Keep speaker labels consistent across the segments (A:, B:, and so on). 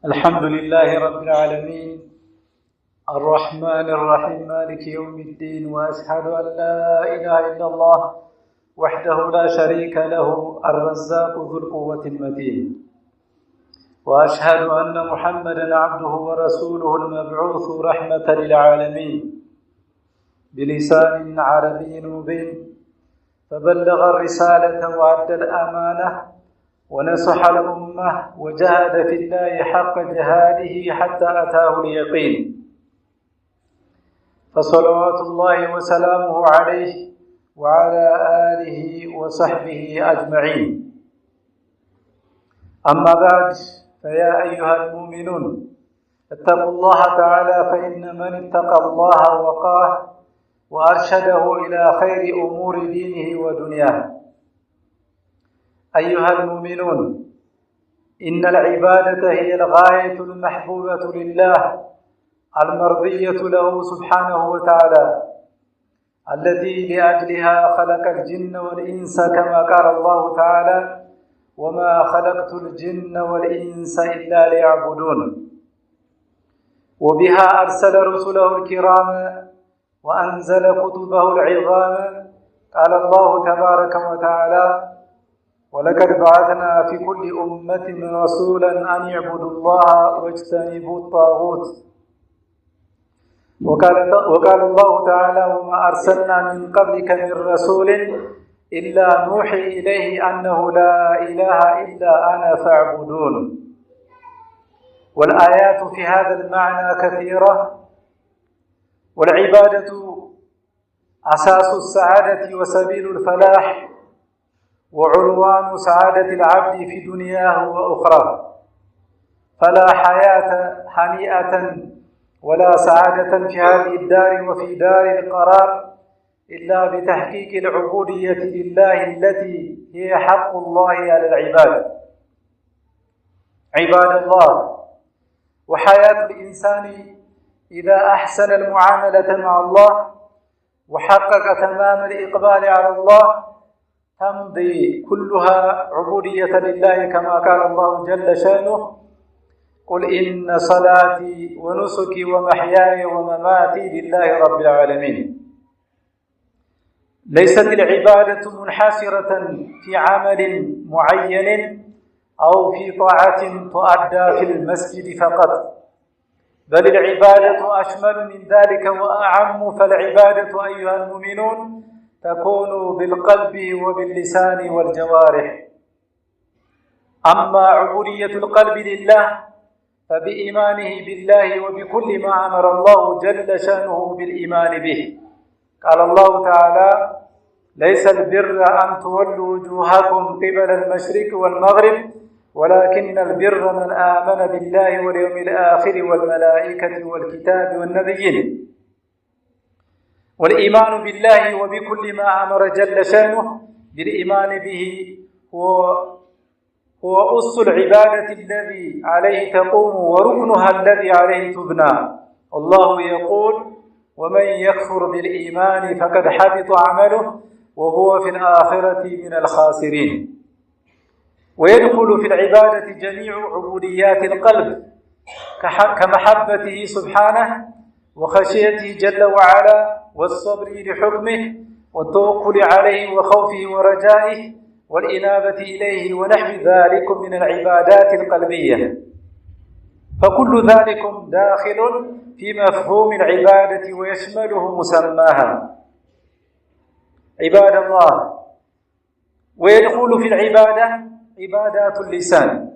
A: الحمد لله رب العالمين الرحمن الرحيم مالك يوم الدين، وأشهد أن لا إله إلا الله وحده لا شريك له الرزاق ذو القوة المتين، وأشهد أن محمدا عبده ورسوله المبعوث رحمة للعالمين بلسان عربي مبين، فبلغ الرسالة وأدى الأمانة ونصح الأمة وجاهد في الله حق جهاده حتى أتاه اليقين، فصلوات الله وسلامه عليه وعلى آله وصحبه أجمعين. أما بعد، فيا أيها المؤمنون اتقوا الله تعالى، فإن من اتقى الله وقاه وأرشده إلى خير أمور دينه ودنياه. أيها المؤمنون، إن العبادة هي الغاية المحبوبة لله المرضية له سبحانه وتعالى، التي لأجلها خلق الجن والإنس، كما قال الله تعالى: وما خلقت الجن والإنس إلا ليعبدون. وبها أرسل رسله الكرام وأنزل كتبه العظام. قال الله تبارك وتعالى: ولقد بعثنا في كل أمة رسولا أن يعبدوا الله واجتنبوا الطاغوت. وقال الله تعالى: وما أرسلنا من قبلك من رسول إلا نوحي إليه أنه لا إله إلا أنا فاعبدون. والآيات في هذا المعنى كثيرة، والعبادة أساس السعادة وسبيل الفلاح، وعنوان سعادة العبد في دنياه وأخرى، فلا حياة هنيئة ولا سعادة في هذه الدار وفي دار القرار إلا بتحقيق العبودية لله التي هي حق الله على العباد. عباد الله، وحياة الإنسان إذا أحسن المعاملة مع الله وحقق تمام الإقبال على الله تمضي كلها عبودية لله، كما قال الله جل شأنه: قل إن صلاتي ونسكي ومحياي ومماتي لله رب العالمين. ليست العبادة منحصرة في عمل معين أو في طاعة تؤدى في المسجد فقط، بل العبادة أشمل من ذلك وأعم. فالعبادة أيها المؤمنون تكون بالقلب وباللسان والجوارح. أما عبودية القلب لله فبإيمانه بالله وبكل ما أمر الله جل شأنه بالإيمان به. قال الله تعالى: ليس البر أن تولوا وجوهكم قبل المشرق والمغرب ولكن البر من آمن بالله واليوم الآخر والملائكة والكتاب والنبيين. والإيمان بالله وبكل ما أمر جل شأنه بالإيمان به هو أس العبادة الذي عليه تقوم وركنها الذي عليه تبنى. الله يقول: ومن يكفر بالإيمان فقد حبط عمله وهو في الآخرة من الخاسرين. ويدخل في العبادة جميع عبوديات القلب كمحبته سبحانه وخشيته جل وعلا والصبر لحكمه والتوكل عليه وخوفه ورجائه والإنابة إليه ونحو ذلك من العبادات القلبية، فكل ذلك داخل في مفهوم العبادة ويشمله مسماها. عباد الله، ويدخل في العبادة عبادات اللسان،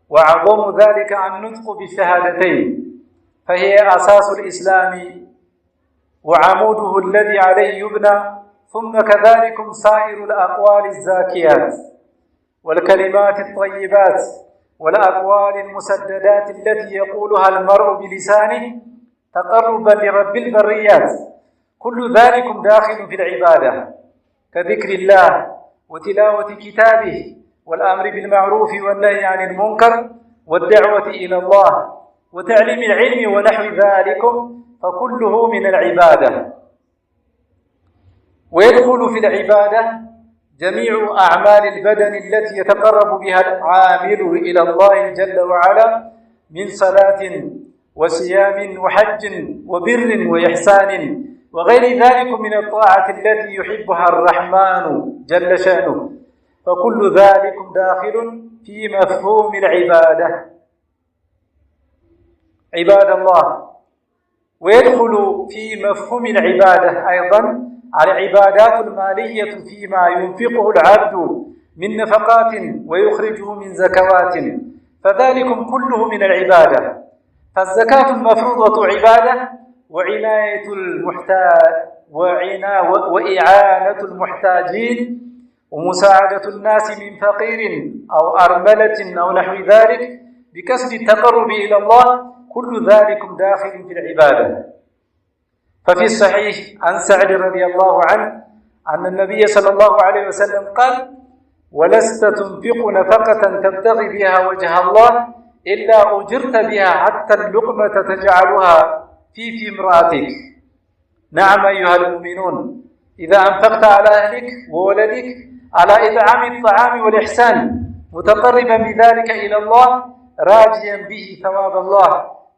A: وأعظم ذلك النطق بالشهادتين، فهي أساس الإسلام وعموده الذي عليه يبنى، ثم كذلك سائر الأقوال الزاكيات والكلمات الطيبات والأقوال المسددات التي يقولها المرء بلسانه تقربا لرب البريات. كل ذلك داخل في العبادة، كذكر الله وتلاوة كتابه والأمر بالمعروف والنهي عن المنكر والدعوة إلى الله وتعليم العلم ونحو ذلك، فكله من العبادة. ويدخل في العبادة جميع أعمال البدن التي يتقرب بها العامل إلى الله جل وعلا، من صلاة وصيام وحج وبر وإحسان وغير ذلك من الطاعة التي يحبها الرحمن جل شأنه، فكل ذلك داخل في مفهوم العبادة. عباد الله، ويدخل في مفهوم العبادة أيضا العبادات المالية فيما ينفقه العبد من نفقات ويخرجه من زكوات، فذلك كله من العبادة. فالزكاة المفروضة عبادة، وإعانة المحتاجين ومساعدة الناس من فقير أو أرملة أو نحو ذلك بكسب التقرب إلى الله، كل ذلك داخل في العبادة. ففي الصحيح عن سعد رضي الله عنه أن النبي صلى الله عليه وسلم قال: ولست تنفق نفقة تبتغي بها وجه الله إلا أجرت بها حتى اللقمة تجعلها في امرأتك. نعم أيها المؤمنون، إذا أنفقت على أهلك وولدك على إطعام الطعام والإحسان متقربا بذلك إلى الله راجيا به ثواب الله،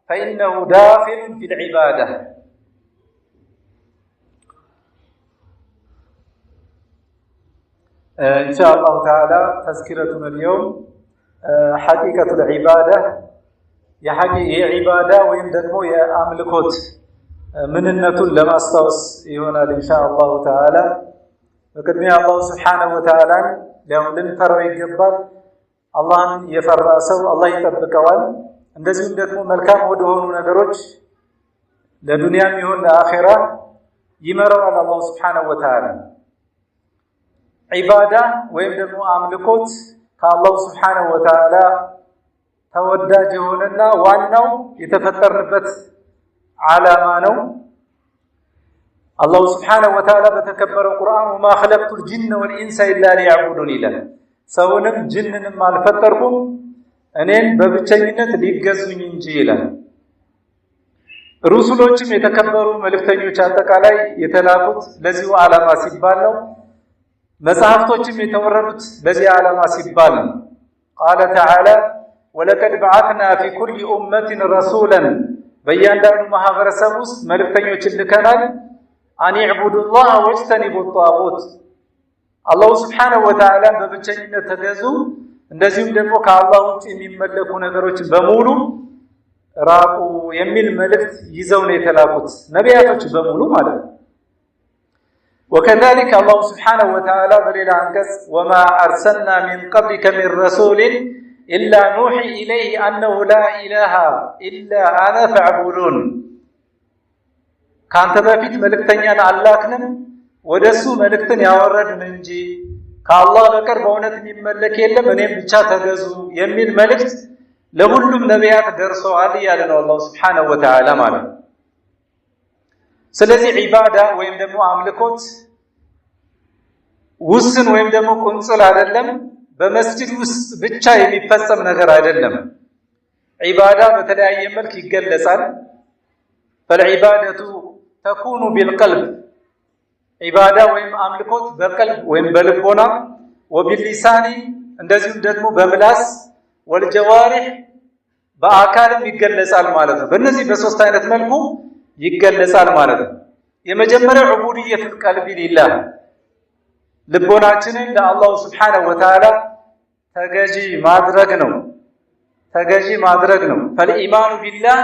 A: فإنه داخل في العبادة. إن شاء الله تعالى تذكرتنا اليوم حقيقة العبادة، يا عبادة ويم دمو يا أملكوت مننة لما استوس يهونا إن شاء الله تعالى. وقدمي الله سبحانه وتعالى لهم لنفروا يقبل الله يفرع سو الله يطبقوال እንደዚሁም ደግሞ መልካም ወደ ሆኑ ነገሮች ለዱንያም ይሁን ለአኺራ ይመራዋል አላህ Subhanahu Wa Ta'ala። ዒባዳ ወይም ደግሞ አምልኮት ከአላህ Subhanahu Wa Ta'ala ተወዳጅ የሆነና ዋናው የተፈጠረበት ዓላማ ነው። አላህ Subhanahu Wa Ta'ala በተከበረው ቁርአን وما خلقت الجن والانس الا ليعبدون ይላል። ሰውንም ጅንንም አልፈጠርኩም እኔን በብቸኝነት ሊገዙኝ እንጂ ይላል። ሩሱሎችም የተከበሩ መልእክተኞች አጠቃላይ የተላኩት ለዚሁ ዓላማ ሲባል ነው። መጽሐፍቶችም የተወረዱት ለዚህ ዓላማ ሲባል ነው። قال تعالى ولقد بعثنا في كل امه رسولا በእያንዳንዱ ማህበረሰብ ውስጥ መልእክተኞችን ልከናል። አን يعبدوا الله واجتنبوا الطاغوت አላህ Subhanahu Wa Ta'ala በብቸኝነት ተገዙ፣ እንደዚሁም ደግሞ ከአላህ ውጭ የሚመለኩ ነገሮችን በሙሉ ራቁ የሚል መልእክት ይዘው ነው የተላኩት ነቢያቶች በሙሉ ማለት ነው። وكذلك الله سبحانه وتعالى በሌላ አንቀጽ وما أرسلنا من قبلك من رسول إلا نوحي إليه أنه لا إله إلا أنا فاعبدون ካንተ በፊት መልእክተኛን አላክንም ወደሱ መልእክትን ያወረድን እንጂ ከአላህ በቀር በእውነት የሚመለክ የለም እኔም ብቻ ተገዙ የሚል መልእክት ለሁሉም ነቢያት ደርሰዋል ያለ ነው አላህ Subhanahu Wa Ta'ala ማለት ነው። ስለዚህ ዒባዳ ወይም ደግሞ አምልኮት ውስን ወይም ደግሞ ቁንጽል አይደለም፣ በመስጂድ ውስጥ ብቻ የሚፈጸም ነገር አይደለም። ዒባዳ በተለያየ መልክ ይገለጻል። فالعبادة تكون بالقلب ዒባዳ ወይም አምልኮት በቀልብ ወይም በልቦና ወቢልሊሳኒ እንደዚሁም ደግሞ በምላስ ወልጀዋሪህ በአካልም ይገለጻል ማለት ነው። በእነዚህ በሶስት አይነት መልኩ ይገለጻል ማለት ነው። የመጀመሪያው ዑቡድየቱል ቀልቢ ሊላህ ልቦናችንን ለአላህ Subhanahu Wa Ta'ala ተገዢ ማድረግ ነው። فالإيمان بالله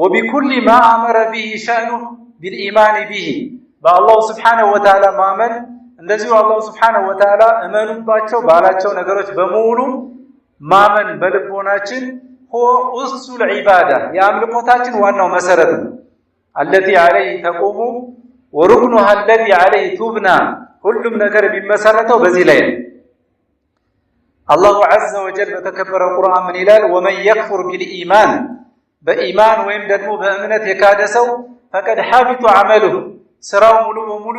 A: وبكل ما أمر به شأنه بالإيمان به በአላህ Subhanahu Wa Ta'ala ማመን እንደዚሁ አላህ Subhanahu Wa Ta'ala እመኑባቸው ባላቸው ነገሮች በሙሉ ማመን በልቦናችን هو أصل العبادة የአምልኮታችን ዋናው መሰረት ነው። التي عليه تقوم وركنها الذي عليه تبنى ሁሉም ነገር የሚመሰረተው በዚህ ላይ ነው። አላሁ عز وجل በተከበረው ቁርአን ምን ይላል? ومن يكفر بالإيمان በኢማን ወይም ደግሞ በእምነት የካደ ሰው فقد حبط عمله ስራው ሙሉ በሙሉ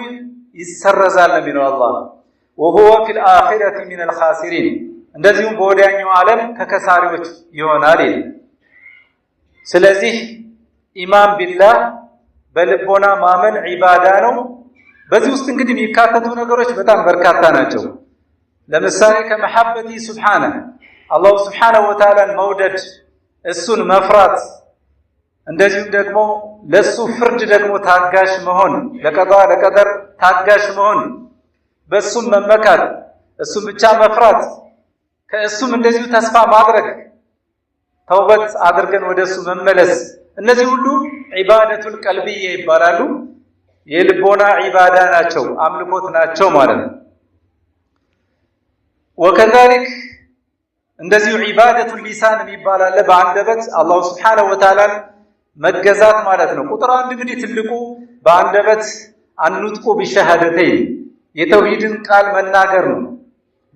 A: ይሰረዛል ነው አላህ። وهو في الآخرة من الخاسرين እንደዚሁም በወዲያኛው ዓለም ከከሳሪዎች ይሆናል። ስለዚህ ኢማን ቢላህ በልቦና ማመን ዒባዳ ነው። በዚህ ውስጥ እንግዲህ የሚካተቱ ነገሮች በጣም በርካታ ናቸው። ለምሳሌ ከመሐበቲ ሱብሃነ አላህ Subhanahu Wa Ta'ala መውደድ እሱን መፍራት እንደዚሁም ደግሞ ለሱ ፍርድ ደግሞ ታጋሽ መሆን ለቀዳ ለቀደር ታጋሽ መሆን በሱም መመካት እሱም ብቻ መፍራት ከእሱም እንደዚሁ ተስፋ ማድረግ ተውበት አድርገን ወደሱ መመለስ እነዚህ ሁሉ ዒባደቱል ቀልብዬ ይባላሉ የልቦና ዒባዳ ናቸው አምልኮት ናቸው ማለት ነው ወከዛሊክ እንደዚሁ ዒባደቱል ሊሳን ይባላል በአንደበት አላህ Subhanahu Wa Ta'ala መገዛት ማለት ነው ቁጥር አንድ እንግዲህ ትልቁ በአንደበት አንጥቁ ቢሸሃደተይን የተውሂድን ቃል መናገር ነው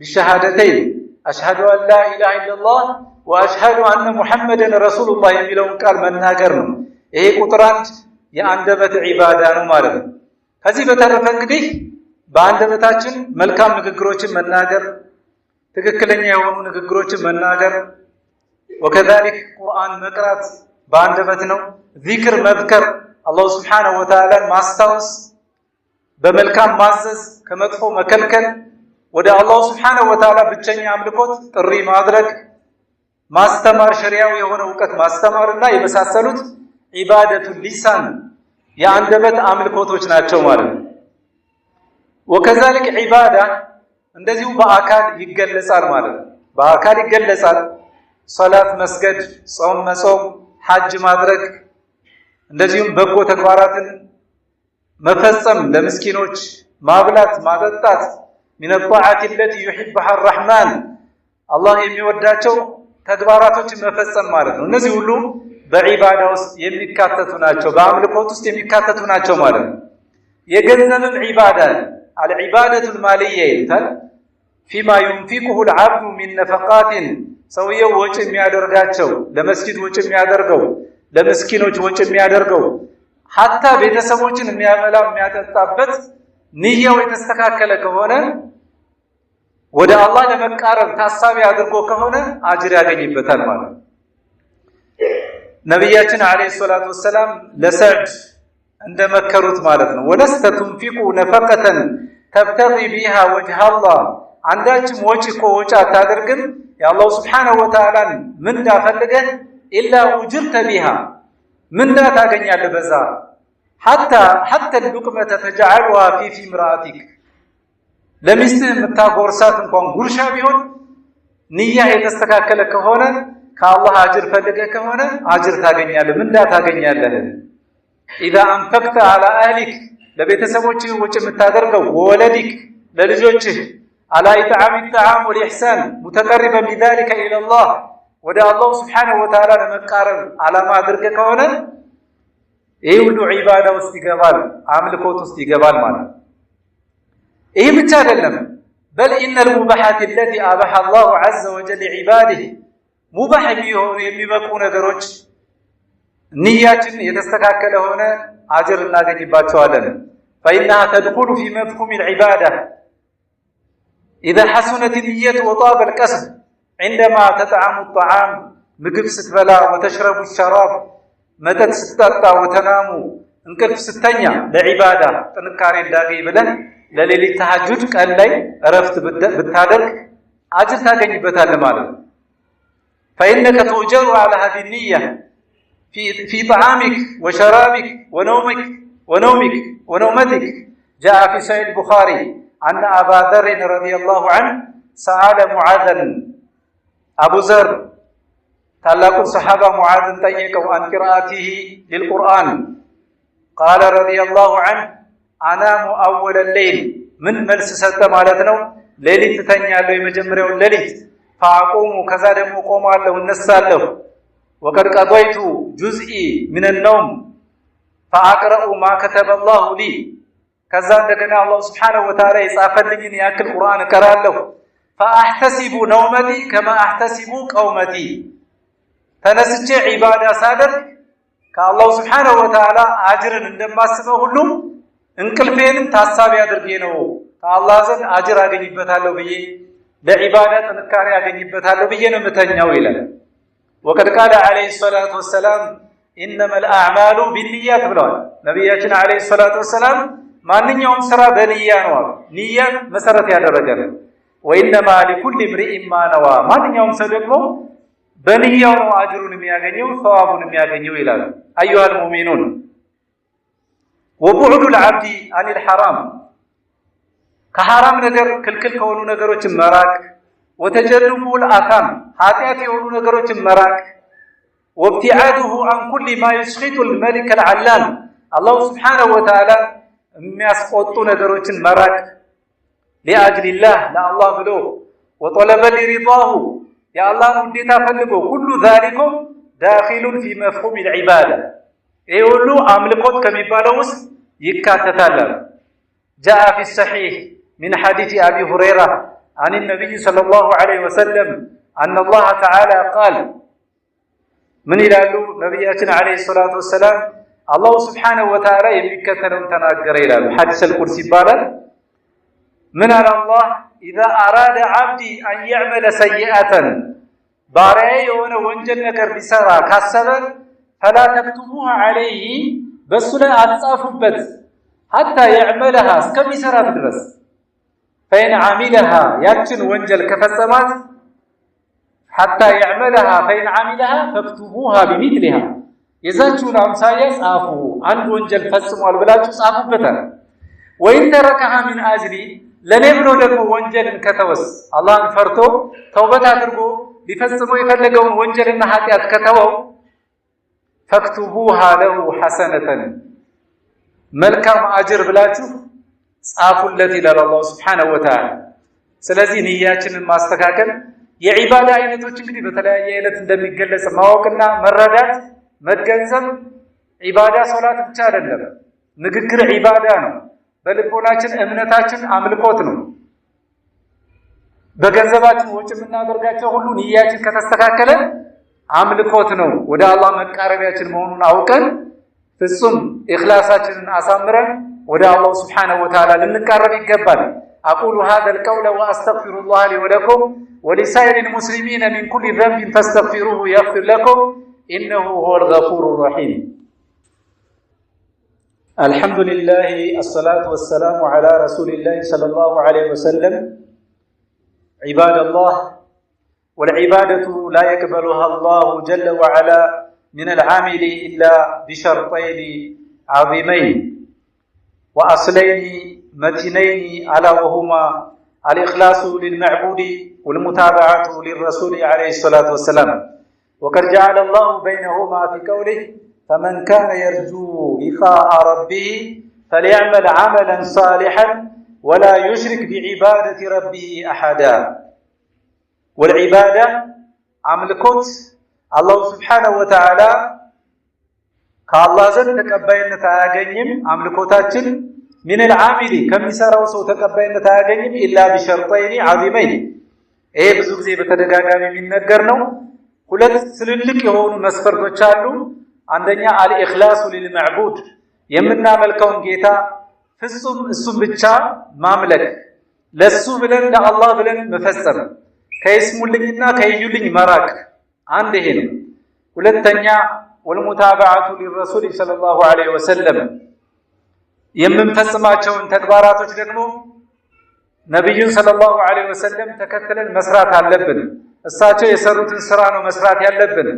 A: ቢሸሃደተይን አሽሃዱ አን ላ ኢላሃ ኢላላህ ወአሽሃዱ አነ ሙሐመደን ረሱሉላህ የሚለውን ቃል መናገር ነው ይሄ ቁጥር አንድ የአንደበት ዒባዳ ነው ማለት ነው ከዚህ በተረፈ እንግዲህ በአንደበታችን መልካም ንግግሮችን መናገር ትክክለኛ የሆኑ ንግግሮችን መናገር ወከዛሊክ ቁርአን መቅራት በአንደበት ነው ዚክር መዝከር አላህ Subhanahu Wa Ta'ala ማስታወስ በመልካም ማዘዝ ከመጥፎ መከልከል ወደ አላህ Subhanahu Wa Ta'ala ብቸኛ አምልኮት ጥሪ ማድረግ ማስተማር ሸሪዓው የሆነ ዕውቀት ማስተማርና የመሳሰሉት ዒባደቱል ሊሳን የአንደበት አምልኮቶች ናቸው ማለት ነው ወከዛሊክ ዒባዳ እንደዚሁ በአካል ይገለጻል ማለት ነው በአካል ይገለጻል ሶላት መስገድ ጾም መጾም ሐጅ ማድረግ እንደዚሁም በጎ ተግባራትን መፈጸም ለምስኪኖች ማብላት ማጠጣት من الطاعات التي يحبها الرحمن الله የሚወዳቸው ተግባራቶችን መፈጸም ማለት ነው እነዚህ ሁሉ በዒባዳ ውስጥ የሚካተቱ ናቸው በአምልኮት ውስጥ የሚካተቱ ናቸው ማለት ነው የገንዘብም ዒባዳ العبادة المالية ይላል فيما ينفقه العبد من نفقات ሰውየው ወጪ የሚያደርጋቸው ለመስጊድ ወጪ የሚያደርገው ለምስኪኖች ወጪ የሚያደርገው حتى ቤተሰቦችን የሚያበላ የሚያጠጣበት ንያው የተስተካከለ ከሆነ ወደ አላህ ለመቃረብ ታሳቢ አድርጎ ከሆነ አጅር ያገኝበታል ማለት ነብያችን አለይሂ ሰላቱ ወሰለም ለሰዕድ እንደመከሩት ማለት ነው ወለስተ تنفقوا نفقة تبتغي بها وجه الله አንዳችም ወጪ ወጪ አታደርግም የአላህ Subhanahu Wa Ta'ala ምን እንዳፈልገህ إلا أجرت بها ምን ታገኛለህ በዛ حتى اللقمة تجعلها في امرأتك ለሚስትህ የምታጎርሳት እንኳን ጉርሻ ቢሆን ንያ የተስተካከለ ከሆነ ከአላህ አጅር ፈልገህ ከሆነ አጅር ታገኛለህ ምን ታገኛለህ إذا أنفقت على أهلك ለቤተሰቦችህ ወጪ የምታደርገው ወወለዲክ ለልጆችህ على إطعام الطعام والإحسان متقربا بذلك إلى الله ወደ አላህ Subhanahu Wa Ta'ala ለመቃረብ ዓላማ አድርገህ ከሆነ ይሄ ሁሉ ዒባዳ ውስጥ ይገባል አምልኮት ውስጥ ይገባል ማለት ይሄ ብቻ አይደለም بل إن المباحات التي أباحها الله عز وجل لعباده ሙባህ የሚበቁ ነገሮች ንያችን የተስተካከለ ሆነ አጅር እናገኝባቸዋለን فإنها تدخل في مفهوم العبادة إذا حسنت النية وطاب القصد عندما تطعم الطعام ምግብ ስትበላ وتشرب الشراب መጠጥ ስትጠጣ وتنام እንቅልፍ ስተኛ ለዒባዳ ጥንካሬ እንዳገኝ ብለን ለሌሊት ተሐጁድ ቀን ላይ እረፍት ብታደርግ አጅር ታገኝበታለህ ማለት ነው فإنك تؤجر على هذه النية في طعامك وشرابك ونومتك جاء في صحيح البخاري أن أبا ذر رضي الله عنه سأل معاذا أبو ذر ታላቁ ሰሃባ ሙዓዝን ጠየቀው عن قراءته للقرآن قال رضي الله عنه أنام أول الليل من መልስ ሰጠ ማለት ነው ሌሊት ተኛለሁ የመጀመሪያው ሌሊት فأقوم ከዛ ደግሞ ቆማለሁ እነሳለሁ وقد قضيت جزئي من النوم فأقرأ ما كتب الله لي ከዛ እንደገና አላህ Subhanahu Wa Ta'ala የጻፈልኝን ያክል ቁርአን እቀራለሁ فأحتسب نومتي كما أحتسب قومتي ተነስቼ ዒባዳ ሳደርግ ከአላህ Subhanahu Wa Ta'ala አጅርን እንደማስበው ሁሉ እንቅልፌንም ታሳቢ አድርጌ ነው ከአላህ ዘንድ አጅር አገኝበታለሁ ብዬ ለዒባዳ ጥንካሬ አገኝበታለሁ ብዬ ነው የምተኛው ይላል وقد قال عليه الصلاة والسلام إنما الأعمال بالنيات ብለዋል ነብያችን عليه الصلاة والسلام ማንኛውም ስራ በንያ ነው ንያን መሰረት ያደረገ ነው وإنما لكل امرئ ما نوى ማንኛውም ሰው ደግሞ በንያው ነው አጅሩን የሚያገኘው ثوابውን የሚያገኘው ይላል ايها المؤمنون وبعد العبد عن الحرام ከሐራም ነገር ክልክል ከሆኑ ነገሮች መራቅ وتجنب الآثام ኃጢአት የሆኑ ነገሮች መራቅ وابتعاده عن كل ما يسخط الملك العلام الله سبحانه وتعالى የሚያስቆጡ ነገሮችን መራቅ لأجل الله لا الله ብሎ وطلب لرضاه يا الله ውዴታ ፈልጎ كل ذلك داخل في مفهوم العبادة ይሄ ሁሉ አምልኮት ከሚባለው ውስጥ ይካተታል جاء في الصحيح من حديث أبي هريرة عن النبي صلى الله عليه وسلم أن الله تعالى قال من إلالو نبياتنا عليه الصلاة والسلام الله سبحانه وتعالى يمكتلون تناقر إلالو حديث القرسي بالا من على الله إذا أراد عبدي أن يعمل سيئة بارعي ونجل نكر بسرعة كالسبب فلا تكتبوها عليه بس لا أتصافبت حتى يعملها كم سرعة تدرس فإن عملها يكتن ونجل كفالسمات حتى يعملها فإن عملها فاكتبوها بمثلها يزاجون عمسايا صافوا عند ونجل فسموا البلاج صافوا بتا وإن تركها من أجلي لنبلو لكم ونجل كتوس الله انفرتو توبتا ترقو لفسموا يفلقون ونجل النحاتيات كتوو فاكتبوها له حسنة ملكم أجر بلاجو صافوا التي لله الله سبحانه وتعالى سلازي نياتنا ما استكاكل የዒባዳ አይነቶች እንግዲህ በተለያየ አይነት እንደሚገለጽ ማወቅና መረዳት መገንዘብ ዒባዳ ሶላት ብቻ አይደለም ንግግር ዒባዳ ነው በልቦናችን እምነታችን አምልኮት ነው በገንዘባችን ወጪ የምናደርጋቸው ሁሉ ንያችን ከተስተካከለ አምልኮት ነው ወደ አላህ መቃረቢያችን መሆኑን አውቀን ፍጹም ኢኽላሳችንን አሳምረን ወደ አላህ Subhanahu Wa Ta'ala ልንቃረብ ይገባል أقول هذا القول وأستغفر الله لي ولكم ولسائر المسلمين من كل ذنب فاستغفروه يغفر لكم إنه هو الغفور الرحيم الحمد لله الصلاة والسلام على رسول الله صلى الله عليه وسلم عباد الله والعبادة لا يقبلها الله جل وعلا من العامل إلا بشرطين عظيمين وأصلين متنين على وهما الإخلاص للمعبود والمتابعة للرسول عليه الصلاة والسلام وقد جعل الله بينهما في قوله فمن كان يرجو لقاء ربه فليعمل عملا صالحا ولا يشرك بعبادة ربه أحدا والعبادة عملكوت الله سبحانه وتعالى كالله زن تقبلنا تاغنيم عملكوتاتين من العامل كم يسراو سو ተቀባይነት አያገኝም الا بشرطين عظيمين ይሄ ብዙ ጊዜ በተደጋጋሚ የሚነገር ነው ሁለት ትልልቅ የሆኑ መስፈርቶች አሉ አንደኛ الإخلاص للمعبود የምናመልከውን ጌታ ፍጹም እሱን ብቻ ማምለክ ለሱ ብለን ለአላህ ብለን መፈጸም ከይስሙልኝና ከይዩልኝ መራቅ አንድ ይሄ ነው ሁለተኛ والمتابعة للرسول صلى الله عليه وسلم የምንፈጽማቸውን ተግባራቶች ደግሞ ነብዩን ሰለላሁ ዐለይሂ ወሰለም ተከትለን መስራት አለብን እሳቸው የሰሩትን ስራ ነው መስራት ያለብን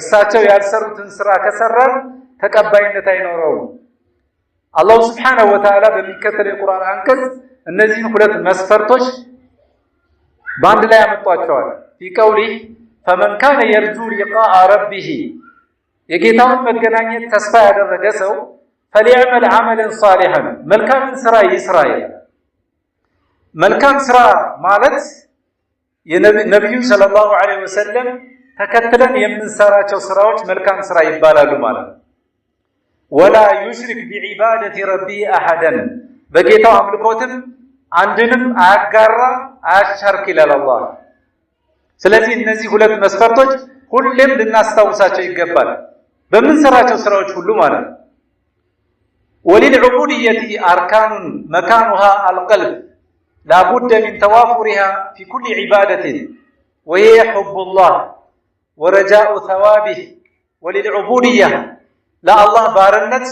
A: እሳቸው ያልሰሩትን ስራ ከሰራን ተቀባይነት አይኖረውም አላህ Subhanahu Wa Ta'ala በሚከተለው የቁርአን አንቀጽ እነዚህን ሁለት መስፈርቶች ባንድ ላይ አመጣቸዋል في قوله فمن كان يرجو لقاء ربه የጌታውን መገናኘት ተስፋ ያደረገ ሰው فليعمل عملا صالحا መልካም ስራ ይስራ መልካም ስራ ማለት የነብዩ ሰለላሁ ዐለይሂ ወሰለም ተከትለን የምንሰራቸው ስራዎች መልካም ስራ ይባላሉ ማለት ولا يشرك بعبادة ربه احدا በጌታው አምልኮትም አንድንም አያጋራ አያሻርክ ይላል አላህ ስለዚህ እነዚህ ሁለት መስፈርቶች ሁሌም ልናስታውሳቸው ይገባል በምንሰራቸው ስራዎች ሁሉ ማለት وللعبودية أركان مكانها القلب لا بد من توافرها في كل عبادة وهي حب الله ورجاء ثوابه وللعبودية لا الله بارنت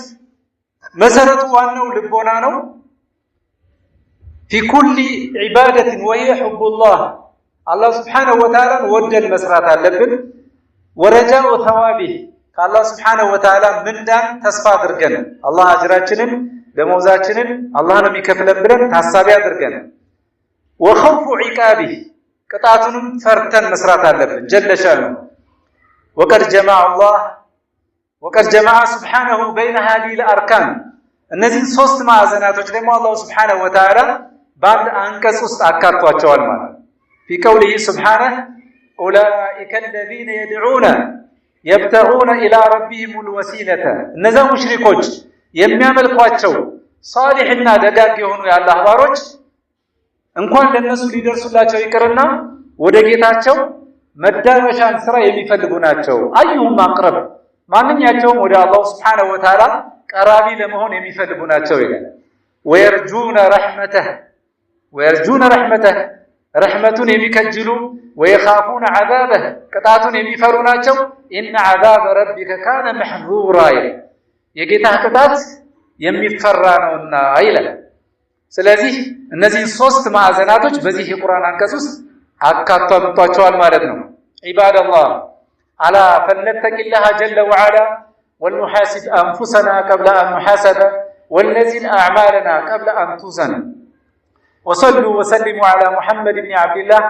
A: مسرت وأنه لبونانو في كل عبادة وهي حب الله الله سبحانه وتعالى ودى المسرات اللبن ወረጃኡ ثوابه ከአላህ Subhanahu Wa Ta'ala ምንዳን ተስፋ አድርገን አላህ አጅራችንን ደሞዛችንን አላህ ነው የሚከፍለን ብለን ታሳቢ አድርገን ወخوف عقابه ቅጣቱንም ፈርተን መስራት አለብን ጀለሻኑ وقد جمع سبحانه بين هذه الاركان እነዚህ ሶስት ማዕዘናቶች ደግሞ አላህ Subhanahu Wa Ta'ala በአንድ አንቀጽ ውስጥ አካቷቸዋል ማለት في قوله سبحانه أولئك الذين يدعون يبتغون إلى ربهم الوسيلة እነዛ ሙሽሪኮች የሚያመልኳቸው ሷሊህና ደጋግ የሆኑ የአላህ ባሮች እንኳን ለነሱ ሊደርሱላቸው ይቅርና ወደ ጌታቸው መዳረሻን ስራ የሚፈልጉ ናቸው አዩሁም አቅረብ ማንኛቸውም ወደ አላህ Subhanahu Wa Ta'ala ቀራቢ ለመሆን የሚፈልጉ ናቸው ይላል ويرجون رحمته رحمتون የሚከጅሉ ويخافون عذابه ቅጣቱን የሚፈሩ ናቸው ان عذاب ربك كان محذورا የጌታህ ቅጣት የሚፈራ ነውና ይላል ስለዚህ እነዚህ ሶስት ማዕዘናቶች በዚህ የቁርአን አንቀጽ ውስጥ አካቷቸዋል ማለት ነው عباد الله الا فلنتق الله جل وعلا ولنحاسب انفسنا قبل ان نحاسب ونزن اعمالنا قبل ان توزن وصلوا وسلموا على محمد بن عبد الله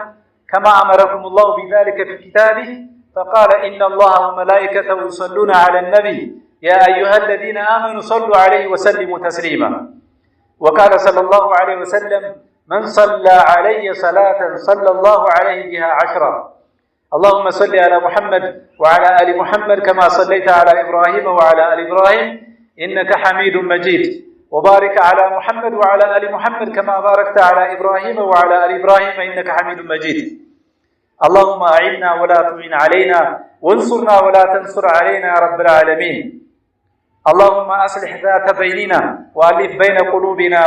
A: كما أمركم الله بذلك في كتابه فقال إن الله وملائكته يصلون على النبي يا أيها الذين آمنوا صلوا عليه وسلموا تسليما وقال صلى الله عليه وسلم من صلى علي صلاة صلى الله عليه بها 10 اللهم صل على محمد وعلى آل محمد كما صليت على إبراهيم وعلى آل إبراهيم إنك حميد مجيد وبارك على محمد وعلى آل محمد كما باركت على إبراهيم وعلى آل إبراهيم إنك حميد مجيد اللهم أعنا ولا تعن علينا وانصرنا ولا تنصر علينا يا رب العالمين اللهم أصلح ذات بيننا وألف بين قلوبنا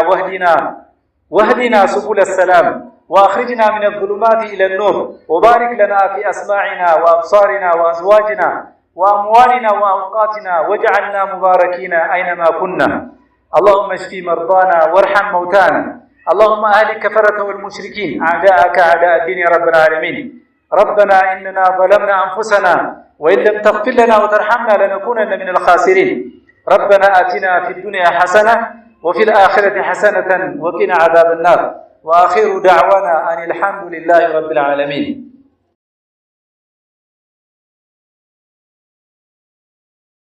A: واهدنا سبل السلام وأخرجنا من الظلمات إلى النور وبارك لنا في أسماعنا وأبصارنا وأزواجنا وأموالنا وأوقاتنا واجعلنا مباركين أينما كنا اللهم اشف مرضانا وارحم موتانا اللهم اهلك كفرة والمشركين اعداءك اعداء الدين يا رب العالمين ربنا اننا ظلمنا انفسنا وان لم تغفر لنا وترحمنا لنكونن من الخاسرين ربنا آتنا في الدنيا حسنة وفي الآخرة حسنة وقنا عذاب النار واخر دعوانا ان الحمد لله رب العالمين